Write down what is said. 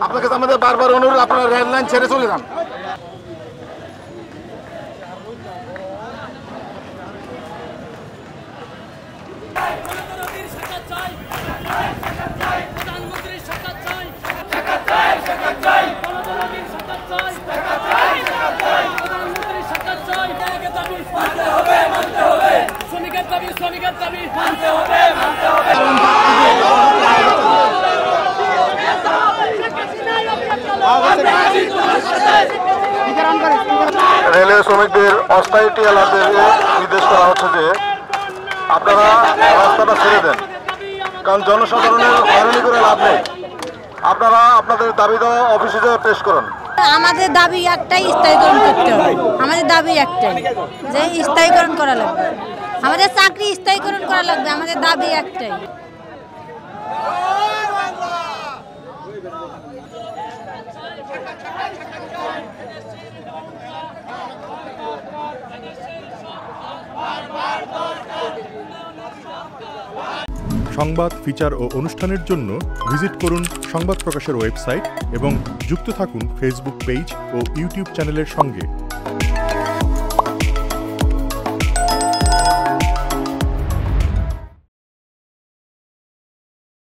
আপনাকে আমাদের বারবার অনুরোধ, আপনারা রেল লাইন ছেড়ে চলে যান। রেলওয়ে শ্রমিকদের অস্থায়ী টিএলআরদের নির্দেশ করা হচ্ছে যে আপনারা রাস্তাটা ছেড়ে দেন, কারণ জনসাধারণের হয়রানি করে লাভ নেই। আপনারা আপনাদের দাবি দেওয়া অফিসে পেশ করুন। আমাদের দাবি একটাই, স্থায়ীকরণ করতে হবে। আমাদের দাবি একটাই যে স্থায়ীকরণ করা লাগবে, আমাদের চাকরি স্থায়ীকরণ করা লাগবে, আমাদের দাবি একটাই। সংবাদ, ফিচার ও অনুষ্ঠানের জন্য ভিজিট করুন সংবাদ প্রকাশের ওয়েবসাইট এবং যুক্ত থাকুন ফেসবুক পেজ ও ইউটিউব চ্যানেলের সঙ্গে।